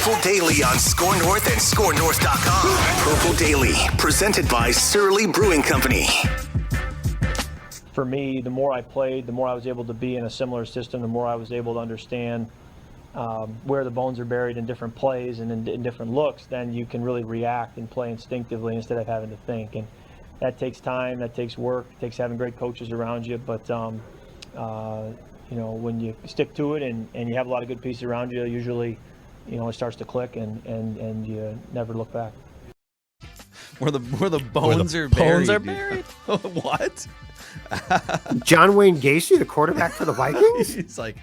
Purple Daily on Score North and ScoreNorth.com. Purple Daily, presented by Surly Brewing Company. For me, the more I played, the more I was able to be in a similar system, the more I was able to understand where the bones are buried in different plays and in different looks. Then you can really react and play instinctively instead of having to think. And that takes time, that takes work, it takes having great coaches around you. But when you stick to it and you have a lot of good pieces around you, usually, it starts to click and you never look back. Where the bones are buried. What? John Wayne Gacy, the quarterback for the Vikings? He's like,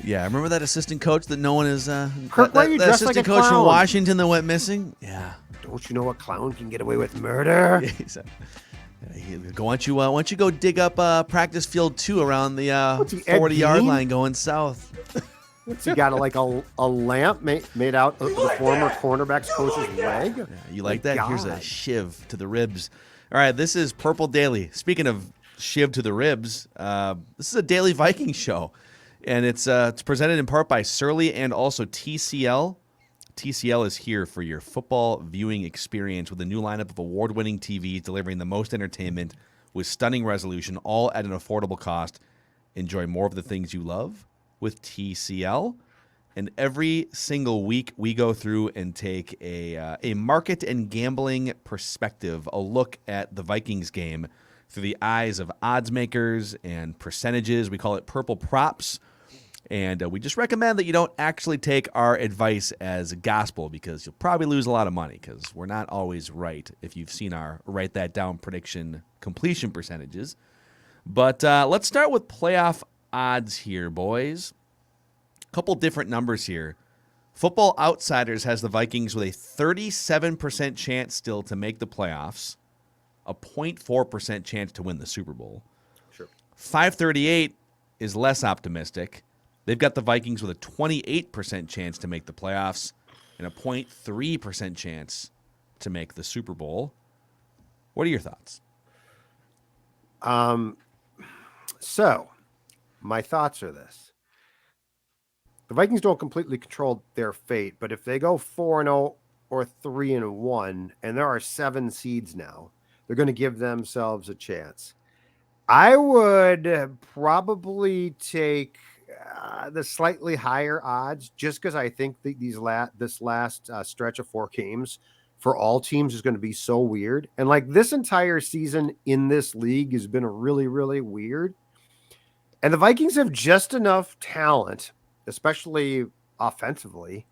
yeah, remember that assistant coach that no one is Kirk, why are you dressed assistant like a coach clown? from Washington that went missing? Yeah. Don't you know a clown can get away with murder? Yeah, he's why don't you go dig up practice field 2 around the 40-yard line going south? What's he got, a lamp made out of the former cornerback's coach's leg? Yeah, you like that? God. Here's a shiv to the ribs. All right, this is Purple Daily. Speaking of shiv to the ribs, this is a daily Viking show, and it's presented in part by Surly and also TCL. TCL is here for your football viewing experience with a new lineup of award-winning TVs delivering the most entertainment with stunning resolution, all at an affordable cost. Enjoy more of the things you love with TCL. And every single week, we go through and take a market and gambling perspective, a look at the Vikings game through the eyes of odds makers and percentages. We call it Purple Props. And we just recommend that you don't actually take our advice as gospel because you'll probably lose a lot of money because we're not always right if you've seen our Write That Down prediction completion percentages. But let's start with playoff odds here, boys. A couple different numbers here. Football Outsiders has the Vikings with a 37% chance still to make the playoffs, a 0.4% chance to win the Super Bowl. Sure. 538 is less optimistic. They've got the Vikings with a 28% chance to make the playoffs and a 0.3% chance to make the Super Bowl. What are your thoughts? So, my thoughts are this. The Vikings don't completely control their fate, but if they go 4-0 or 3-1, and there are 7 seeds now, they're going to give themselves a chance. I would probably take the slightly higher odds just because I think this last stretch of 4 games for all teams is going to be so weird. And this entire season in this league has been really, really weird. And the Vikings have just enough talent, especially offensively,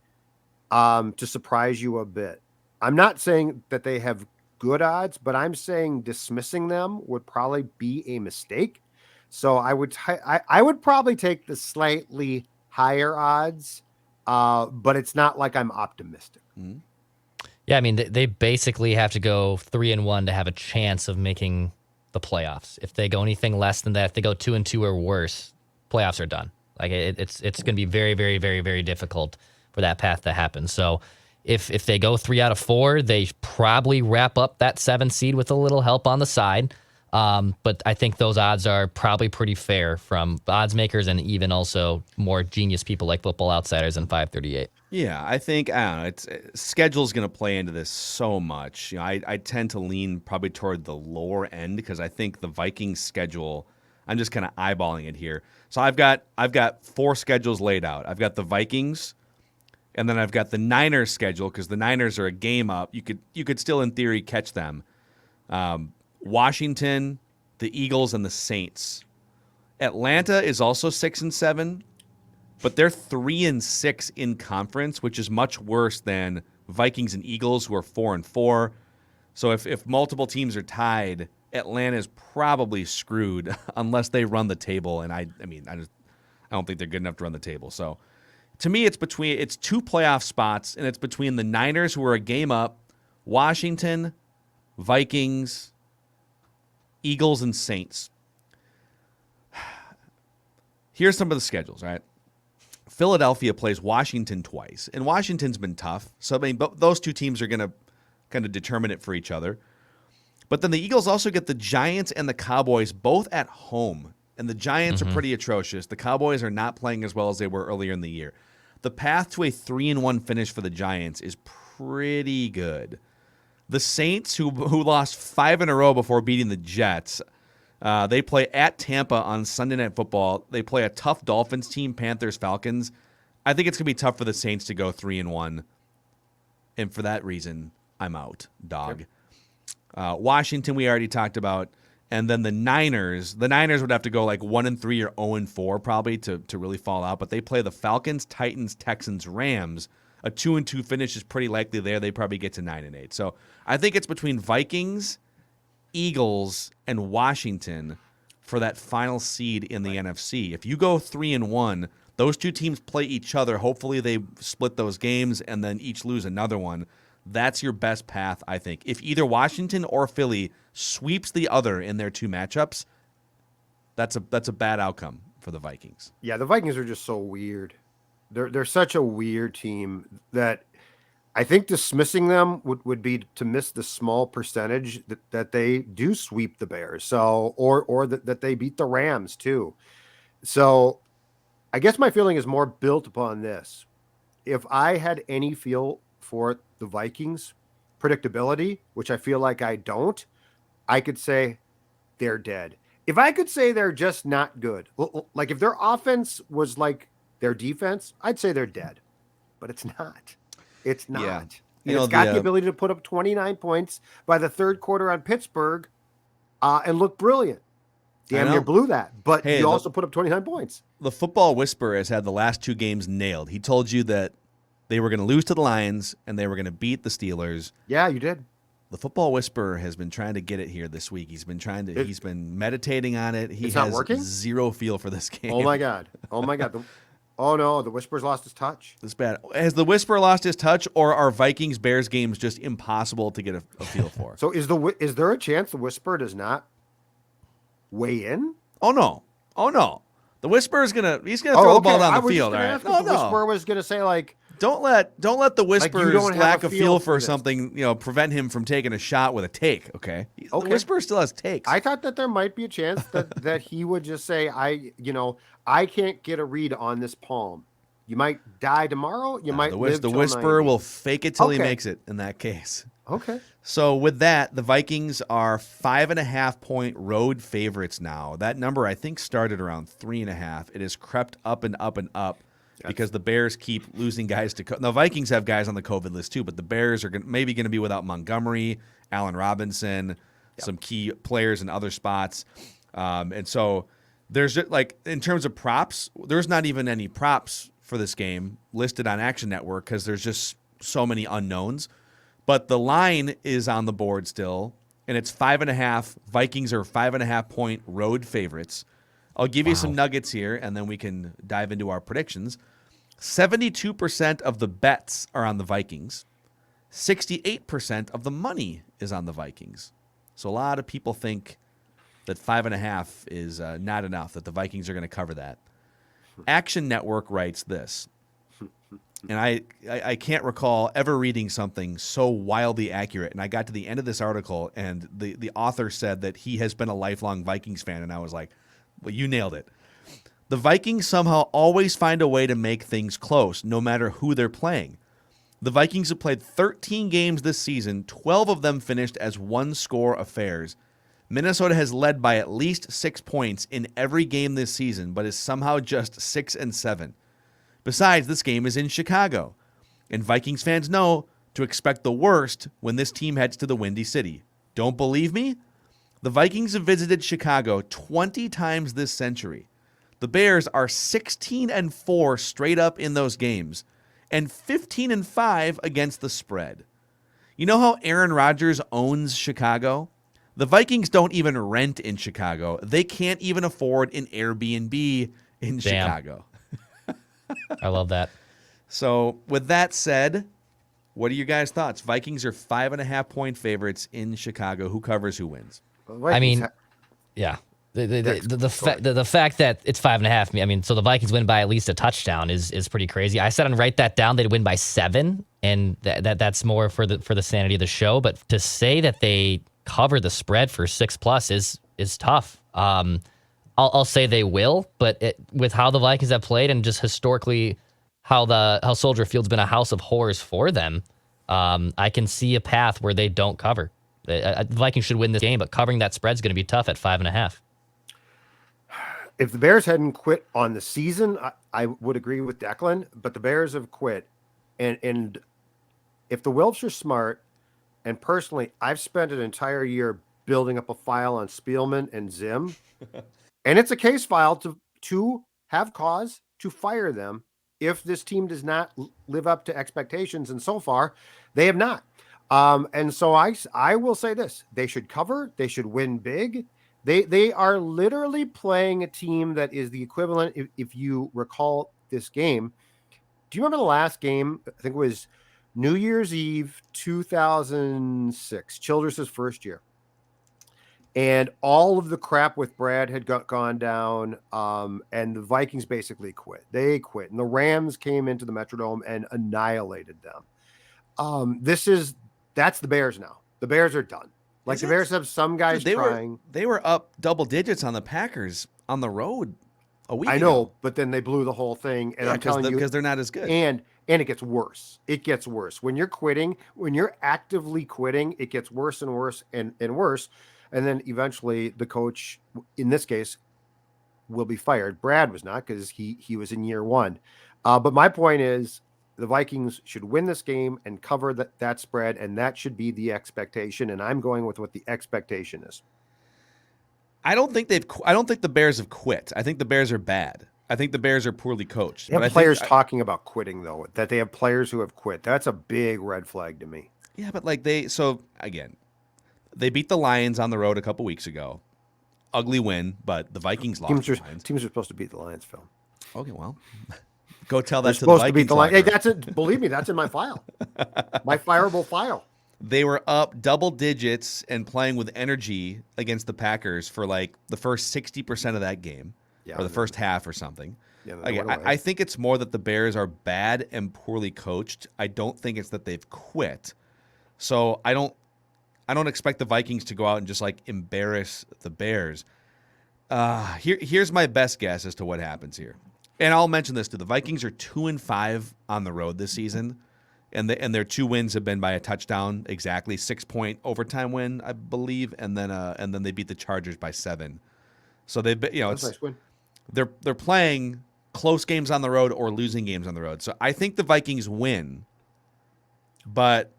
to surprise you a bit. I'm not saying that they have good odds, but I'm saying dismissing them would probably be a mistake. So I would probably take the slightly higher odds, but it's not like I'm optimistic. Mm-hmm. Yeah, I mean, they basically have to go 3-1 to have a chance of making the playoffs. If they go anything less than that, if they go 2-2 or worse, playoffs are done. It's going to be very, very, very, very difficult for that path to happen. So if they go 3 out of 4, they probably wrap up that 7 seed with a little help on the side. But I think those odds are probably pretty fair from odds makers and even also more genius people like Football Outsiders and 538. Yeah, I don't know. Schedule's going to play into this so much. I tend to lean probably toward the lower end because I think the Vikings schedule, I'm just kind of eyeballing it here. So I've got 4 schedules laid out. I've got the Vikings, and then I've got the Niners schedule because the Niners are a game up. You could still in theory catch them. Washington, the Eagles, and the Saints. Atlanta is also 6-7, but they're 3-6 in conference, which is much worse than Vikings and Eagles, who are 4-4. So if multiple teams are tied, Atlanta's probably screwed unless they run the table. And I don't think they're good enough to run the table. So to me, it's 2 playoff spots, and it's between the Niners, who are a game up, Washington, Vikings, Eagles, and Saints. Here's some of the schedules, right? Philadelphia plays Washington twice, and Washington's been tough. So, but those 2 teams are going to kind of determine it for each other. But then the Eagles also get the Giants and the Cowboys both at home, and the Giants are pretty atrocious. The Cowboys are not playing as well as they were earlier in the year. the path to a 3-1 finish for the Giants is pretty good. The Saints, who lost 5 in a row before beating the Jets, they play at Tampa on Sunday Night Football. They play a tough Dolphins team, Panthers, Falcons. I think it's going to be tough for the Saints to go 3-1. And for that reason, I'm out, dog. Yep. Washington, we already talked about. And then the Niners would have to go like 1-3 or 0-4 probably to really fall out. But they play the Falcons, Titans, Texans, Rams. A 2-2 finish is pretty likely there. They probably get to 9-8. So I think it's between Vikings, Eagles, and Washington for that final seed in the NFC. If you go 3-1, those two teams play each other. Hopefully they split those games and then each lose another one. That's your best path, I think. If either Washington or Philly sweeps the other in their two matchups, that's a bad outcome for the Vikings. Yeah, the Vikings are just so weird. They're such a weird team that I think dismissing them would be to miss the small percentage that they do sweep the Bears. So or that they beat the Rams too. So I guess my feeling is more built upon this. If I had any feel for the Vikings predictability, which I feel like I don't, I could say they're dead. If I could say they're just not good, like if their offense was like their defense, I'd say they're dead, but it's not. It's not. Yeah. And it's got the ability to put up 29 points by the third quarter on Pittsburgh and look brilliant. Damn near blew that, but you also put up 29 points. The Football Whisperer has had the last 2 games nailed. He told you that they were going to lose to the Lions and they were going to beat the Steelers. Yeah, you did. The Football Whisperer has been trying to get it here this week. He's been he's been meditating on it. He has working? Zero feel for this game. Oh my God. Oh no, the Whisperer's lost his touch. It's bad. Has the Whisperer lost his touch, or are Vikings Bears games just impossible to get a feel for? So is there a chance the Whisperer does not weigh in? Oh no. The Whisperer's he's gonna throw the ball down the field. All right. The Whisperer was gonna say like, don't let the Whisperer's lack of feel for this. something prevent him from taking a shot with a take. Okay. The Whisperer still has takes. I thought that there might be a chance that he would just say, I can't get a read on this palm. You might die tomorrow. You might live the till Whisperer 90. will fake it till he makes it. In that case. Okay. So with that, the Vikings are 5.5-point road favorites now. That number I think started around 3.5. It has crept up and up and up. Because the Bears keep losing guys to the Vikings have guys on the COVID list too, but the Bears are maybe going to be without Montgomery, Allen Robinson, some key players in other spots. And so there's just, like, in terms of props, there's not even any props for this game listed on Action Network because there's just so many unknowns. But the line is on the board still, and it's 5.5. Vikings are 5.5-point road favorites. I'll give you some nuggets here, and then we can dive into our predictions. 72% of the bets are on the Vikings. 68% of the money is on the Vikings. So a lot of people think that 5.5 is not enough, that the Vikings are going to cover that. Action Network writes this, and I can't recall ever reading something so wildly accurate. And I got to the end of this article, and the author said that he has been a lifelong Vikings fan, and I was like, well, you nailed it. The Vikings somehow always find a way to make things close, no matter who they're playing. The Vikings have played 13 games this season. 12 of them finished as one-score affairs. Minnesota has led by at least 6 points in every game this season, but is somehow just 6-7. Besides, this game is in Chicago, and Vikings fans know to expect the worst when this team heads to the Windy City. Don't believe me? The Vikings have visited Chicago 20 times this century. The Bears are 16-4 straight up in those games and 15-5 against the spread. You know how Aaron Rodgers owns Chicago? The Vikings don't even rent in Chicago. They can't even afford an Airbnb in Chicago. I love that. So with that said, what are your guys' thoughts? Vikings are 5.5-point favorites in Chicago. Who covers, who wins? I mean, yeah. The fact that it's 5.5. I mean, so the Vikings win by at least a touchdown is pretty crazy. I said I'd write that down. They'd win by 7, and that's more for the sanity of the show. But to say that they cover the spread for 6+ is tough. I'll say they will, but with how the Vikings have played and just historically how Soldier Field's been a house of horrors for them, I can see a path where they don't cover. The Vikings should win this game, but covering that spread's going to be tough at 5.5. If the Bears hadn't quit on the season, I would agree with Declan, but the Bears have quit. And if the Wilfs are smart, and personally, I've spent an entire year building up a file on Spielman and Zim, and it's a case file to have cause to fire them if this team does not live up to expectations. And so far, they have not. And so I will say this: they should cover. They should win big. They are literally playing a team that is the equivalent. If you recall this game, do you remember the last game? I think it was New Year's Eve 2006, Childress's first year. And all of the crap with Brad had gone down, and the Vikings basically quit. They quit, and the Rams came into the Metrodome and annihilated them. That's the Bears now. The Bears are done. Like, the Bears have some guys trying. They were up double digits on the Packers on the road a week ago. I know, but then they blew the whole thing, and I'm telling you, because they're not as good. And it gets worse. It gets worse when you're quitting. When you're actively quitting, it gets worse and worse and worse. And then eventually, the coach, in this case, will be fired. Brad was not, because he was in year one. But my point is, the Vikings should win this game and cover that spread, and that should be the expectation. And I'm going with what the expectation is. I don't think the Bears have quit. I think the Bears are bad. I think the Bears are poorly coached. They have players talking about quitting, though, that they have players who have quit. That's a big red flag to me. Yeah, but again, they beat the Lions on the road a couple weeks ago. Ugly win, but the Vikings lost. Teams are supposed to beat the Lions, Phil. Okay, well, go tell that They're to the supposed Vikings. To beat the Lions. Hey, that's it. Believe me, that's in my file. My fireable file. They were up double digits and playing with energy against the Packers for like the first 60% of that game, or the first half or something. Yeah, I think it's more that the Bears are bad and poorly coached. I don't think it's that they've quit. So I don't expect the Vikings to go out and just like embarrass the Bears. Here's my best guess as to what happens here. And I'll mention this too. The Vikings are 2-5 on the road this season. And their 2 wins have been by a touchdown, exactly 6-point overtime win, I believe, and then they beat the Chargers by 7. So they've been, it's a nice win. They're playing close games on the road or losing games on the road. So I think the Vikings win, but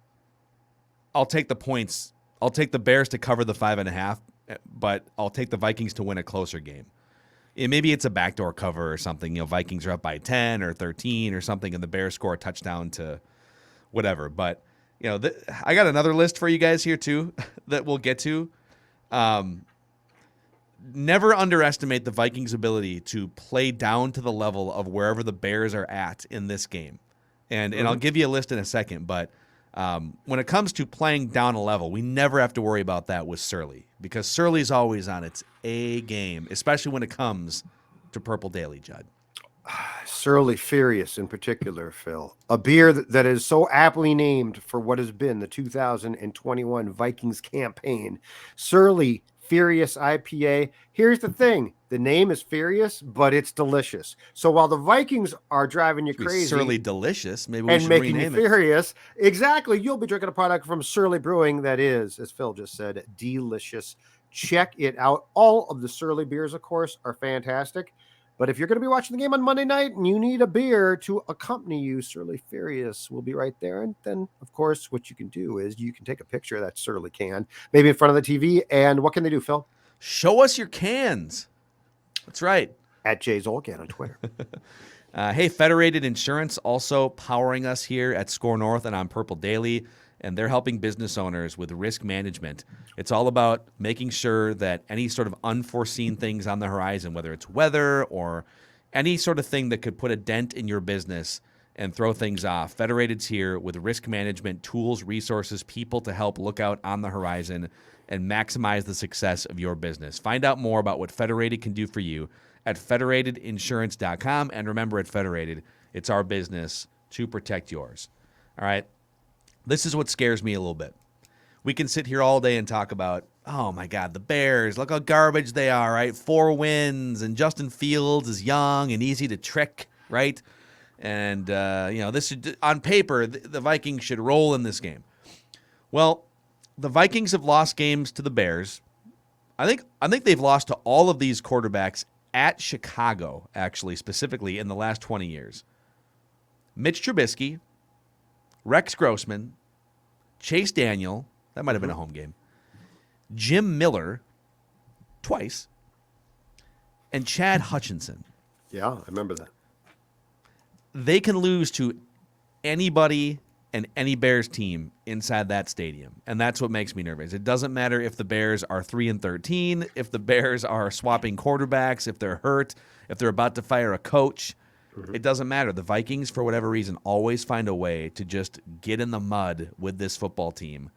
I'll take the points. I'll take the Bears to cover the 5.5, but I'll take the Vikings to win a closer game. Maybe it's a backdoor cover or something. Vikings are up by 10 or 13 or something, and the Bears score a touchdown to whatever. But I got another list for you guys here too that we'll get to. Never underestimate the Vikings' ability to play down to the level of wherever the Bears are at in this game. And I'll give you a list in a second, but when it comes to playing down a level, we never have to worry about that with Surly, because Surly's always on its A game, especially when it comes to Purple Daily, Judd. Surly Furious in particular, Phil. A beer that is so aptly named for what has been the 2021 Vikings campaign. Surly Furious IPA. Here's the thing. The name is Furious, but it's delicious. So while the Vikings are driving you crazy, Surly Delicious, maybe we and should making rename you furious, exactly, you'll be drinking a product from Surly Brewing that is, as Phil just said, delicious. Check it out. All of the Surly beers, of course, are fantastic. But if you're going to be watching the game on Monday night and you need a beer to accompany you, Surly Furious will be right there. And then, of course, what you can do is you can take a picture of that Surly can, maybe in front of the TV. And what can they do, Phil? Show us your cans. That's right. At JZolcan on Twitter. Hey, Federated Insurance also powering us here at Score North and on Purple Daily, and they're helping business owners with risk management. It's all about making sure that any sort of unforeseen things on the horizon, whether it's weather or any sort of thing that could put a dent in your business and throw things off, Federated's here with risk management tools, resources, people to help look out on the horizon and maximize the success of your business. Find out more about what Federated can do for you at federatedinsurance.com. And remember, at Federated, it's our business to protect yours. All right. This is what scares me a little bit. We can sit here all day and talk about, oh my God, the Bears, look how garbage they are, right? 4 wins, and Justin Fields is young and easy to trick, right? And this should, on paper, the Vikings should roll in this game. Well, the Vikings have lost games to the Bears. I think they've lost to all of these quarterbacks at Chicago, actually, specifically in the last 20 years. Mitch Trubisky, Rex Grossman, Chase Daniel, that might have been a home game, Jim Miller, twice, and Chad Hutchinson. Yeah, I remember that. They can lose to anybody and any Bears team inside that stadium, and that's what makes me nervous. It doesn't matter if the Bears are 3-13, if the Bears are swapping quarterbacks, if they're hurt, if they're about to fire a coach. It doesn't matter. The Vikings, for whatever reason, always find a way to just get in the mud with this football team,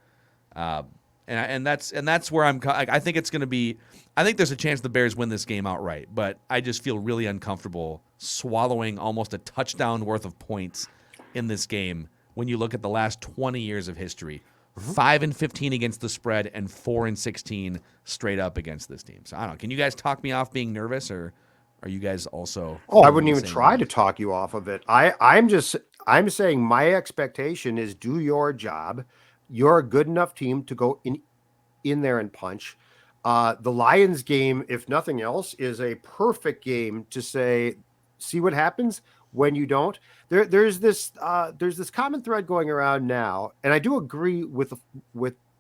and that's where I think it's going to be. I think there's a chance the Bears win this game outright, but I just feel really uncomfortable swallowing almost a touchdown worth of points in this game when you look at the last 20 years of history. 5-15 against the spread and 4-16 straight up against this team. So I don't know. Can you guys talk me off being nervous, or are you guys also? Oh, I wouldn't even try to talk you off of it. I'm saying my expectation is do your job. You're a good enough team to go in there and punch. The Lions game, if nothing else, is a perfect game to see what happens when you don't. There's this common thread going around now, and I do agree with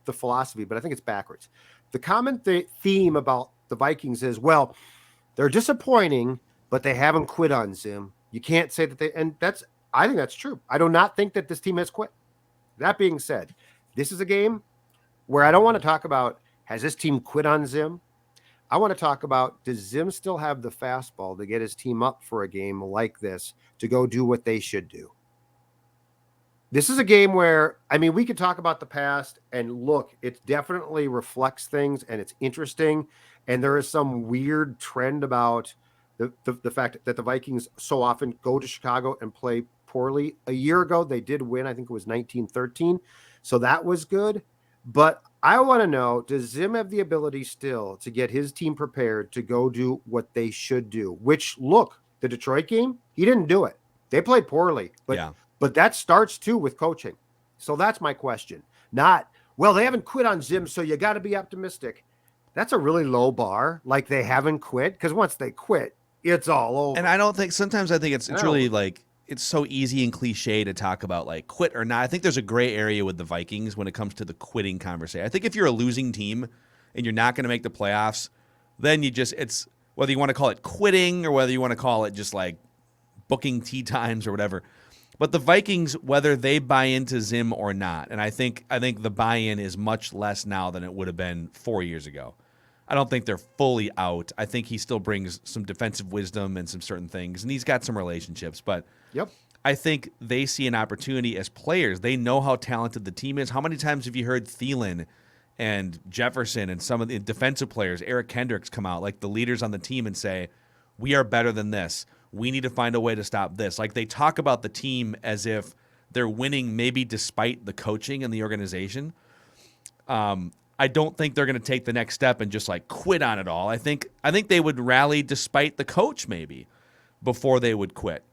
the philosophy, but I think it's backwards. The common theme about the Vikings is, well, they're disappointing, but they haven't quit on Zim. You can't say that I think that's true. I do not think that this team has quit. That being said, this is a game where I don't want to talk about, has this team quit on Zim? I want to talk about, does Zim still have the fastball to get his team up for a game like this to go do what they should do? This is a game where, we could talk about the past and look, it definitely reflects things and it's interesting. And there is some weird trend about the fact that the Vikings so often go to Chicago and play poorly. A year ago, they did win. I think it was 19-13. So that was good. But I want to know, does Zim have the ability still to get his team prepared to go do what they should do? Which, look, the Detroit game, he didn't do it. They played poorly. But that starts, too, with coaching. So that's my question. Not, well, they haven't quit on Zim, so you got to be optimistic. That's a really low bar, like they haven't quit, because once they quit, it's all over. And I think it's really like, it's so easy and cliche to talk about like quit or not. I think there's a gray area with the Vikings when it comes to the quitting conversation. I think if you're a losing team and you're not going to make the playoffs, then it's whether you want to call it quitting or whether you want to call it just like booking tee times or whatever. But the Vikings, whether they buy into Zim or not, and I think the buy-in is much less now than it would have been 4 years ago. I don't think they're fully out. I think he still brings some defensive wisdom and some certain things, and he's got some relationships. But I think they see an opportunity as players. They know how talented the team is. How many times have you heard Thielen and Jefferson and some of the defensive players, Eric Kendricks, come out, like the leaders on the team, and say, we are better than this. We need to find a way to stop this. Like they talk about the team as if they're winning maybe despite the coaching and the organization. I don't think they're going to take the next step and just like quit on it all. I think they would rally despite the coach maybe before they would quit.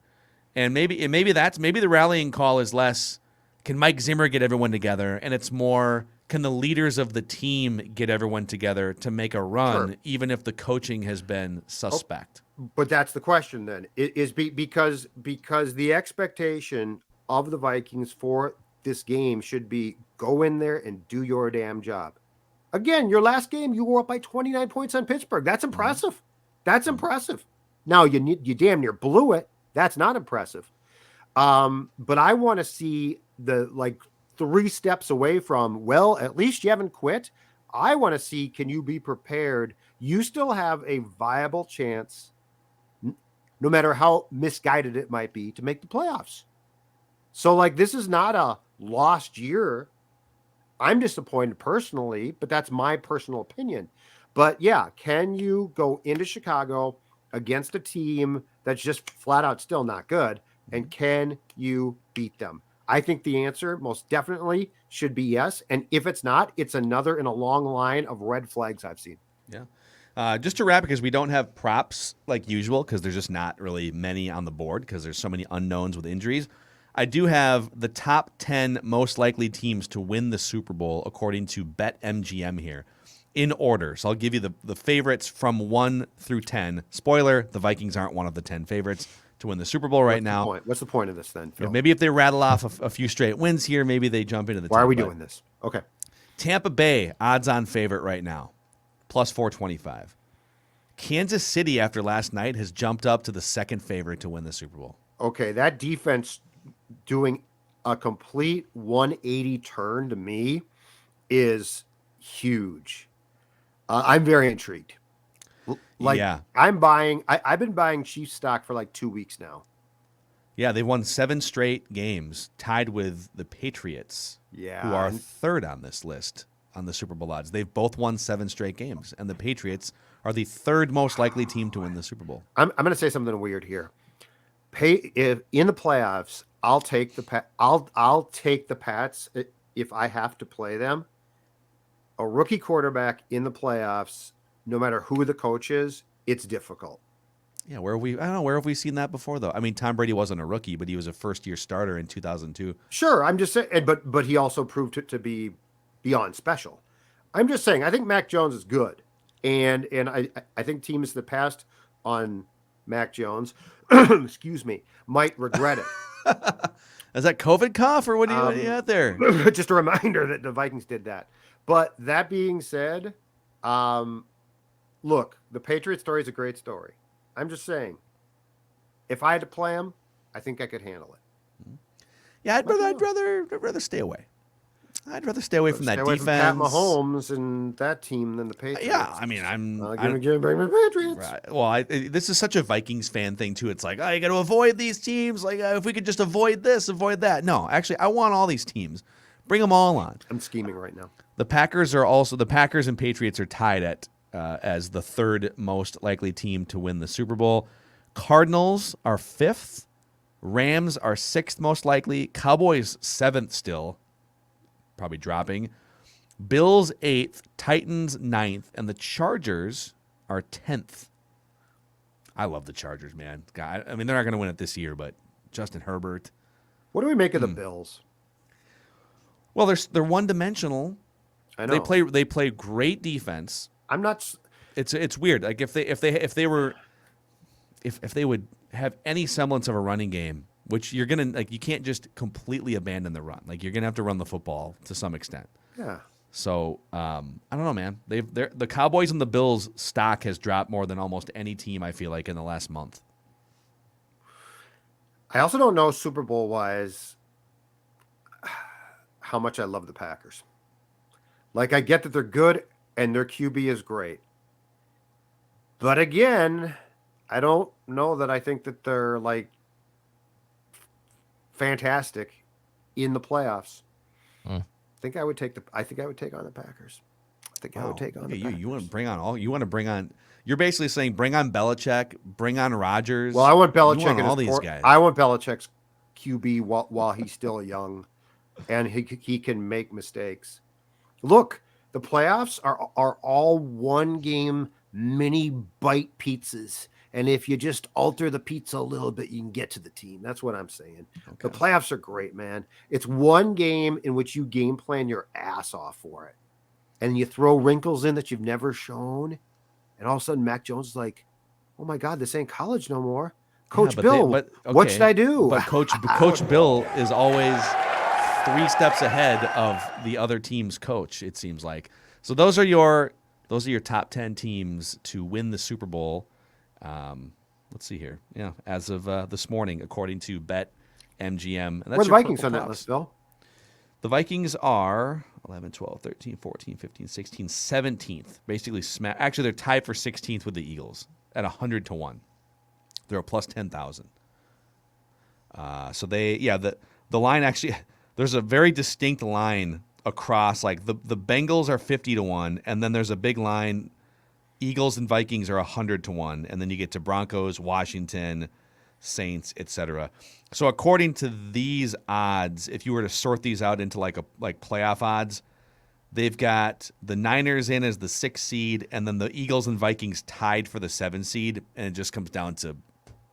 And maybe the rallying call is less, can Mike Zimmer get everyone together? And it's more, can the leaders of the team get everyone together to make a run, even if the coaching has been suspect? But that's the question then. It is because the expectation of the Vikings for this game should be go in there and do your damn job. Again, your last game, you were up by 29 points on Pittsburgh. That's impressive. That's impressive. Now, you damn near blew it. That's not impressive. But I want to see the 3 steps away from, well, at least you haven't quit. I want to see, can you be prepared? You still have a viable chance, no matter how misguided it might be, to make the playoffs. So, this is not a lost year. I'm disappointed personally, but that's my personal opinion. But yeah, can you go into Chicago against a team that's just flat out still not good? And can you beat them? I think the answer most definitely should be yes. And if it's not, it's another in a long line of red flags I've seen. Yeah. Just to wrap, because we don't have props like usual, because there's just not really many on the board because there's so many unknowns with injuries. I do have the top 10 most likely teams to win the Super Bowl according to BetMGM here in order. So I'll give you the favorites from 1 through 10. Spoiler, the Vikings aren't one of the 10 favorites to win the Super Bowl right now. What's the point of this then, Phil? Maybe if they rattle off a few straight wins here, maybe they jump into the Why 10. are we doing this? Okay. Tampa Bay, odds-on favorite right now, plus 425. Kansas City, after last night, has jumped up to the second favorite to win the Super Bowl. Okay, that defense doing a complete 180 turn to me is huge. I'm very intrigued. Yeah. I've been buying Chiefs stock for like 2 weeks now. Yeah, they won 7 straight games, tied with the Patriots, who are third on this list on the Super Bowl odds. They've both won 7 straight games, and the Patriots are the third most likely team to win the Super Bowl. I'm going to say something weird here. If in the playoffs, I'll take the Pats if I have to play them. A rookie quarterback in the playoffs, no matter who the coach is, it's difficult. Yeah, I don't know, where have we seen that before, though? I mean, Tom Brady wasn't a rookie, but he was a first-year starter in 2002. Sure, I'm just saying, but he also proved it to be beyond special. I'm just saying, I think Mac Jones is good, and I think teams that passed on Mac Jones, excuse me, might regret it. Is that COVID cough, or what are you at there? Just a reminder that the Vikings did that. But that being said, look, the Patriot story is a great story. I'm just saying, if I had to play them, I think I could handle it. Yeah, I'd rather stay away. I'd rather stay away from that defense. From Pat Mahomes and that team than the Patriots. Yeah, I mean, I'm going to bring the Patriots. Right. Well, this is such a Vikings fan thing too. It's like, you got to avoid these teams. Like, if we could just avoid this, avoid that. No, actually, I want all these teams. Bring them all on. I'm scheming right now. The Packers and Patriots are tied at as the third most likely team to win the Super Bowl. Cardinals are 5th. Rams are 6th most likely. Cowboys 7th still, probably dropping. Bills 8th. Titans 9th. And the Chargers are 10th. I love the Chargers, man. God, I mean, they're not going to win it this year, but Justin Herbert. What do we make of the Bills? Well, they're one-dimensional. I know. They play great defense. I'm not. It's weird. Like if they would have any semblance of a running game, which you're gonna like, you can't just completely abandon the run. Like, you're gonna have to run the football to some extent. Yeah. So I don't know, man. The Cowboys and the Bills stock has dropped more than almost any team, I feel like, in the last month. I also don't know Super Bowl wise how much I love the Packers. Like, I get that they're good and their QB is great. But again, I don't know that I think that they're like fantastic in the playoffs. I think I would take on the Packers. I think I would take on the Packers. You want to bring on you're basically saying bring on Belichick, bring on Rodgers. Well, I want Belichick and all these guys. I want Belichick's QB while he's still young and he can make mistakes. Look, the playoffs are all one game mini bite pizzas. And if you just alter the pizza a little bit, you can get to the team. That's what I'm saying. Okay. The playoffs are great, man. It's one game in which you game plan your ass off for it. And you throw wrinkles in that you've never shown. And all of a sudden, Mac Jones is like, oh, my God, this ain't college no more. Coach Bill, what should I do? But Coach Bill is always 3 steps ahead of the other team's coach, it seems like. So those are your top 10 teams to win the Super Bowl. Let's see here. Yeah, as of this morning, according to BetMGM. Where are the Vikings on that list, Bill? The Vikings are 11, 12, 13, 14, 15, 16, 17th. Basically, actually, they're tied for 16th with the Eagles at 100-1. They're a plus 10,000. So the line actually, there's a very distinct line across, like the Bengals are 50-1, and then there's a big line. Eagles and Vikings are 100-1, and then you get to Broncos, Washington, Saints, etc. So according to these odds, if you were to sort these out into like playoff odds, They've got the Niners in as the 6th seed, and then the Eagles and Vikings tied for the 7th seed, and it just comes down to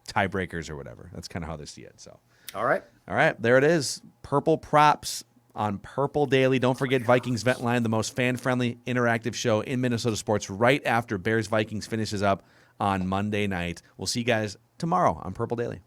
tiebreakers or whatever. That's kind of how they see it. So, All right. There it is. Purple props on Purple Daily. Don't forget Vikings Vent Line, the most fan-friendly, interactive show in Minnesota sports, right after Bears Vikings finishes up on Monday night. We'll see you guys tomorrow on Purple Daily.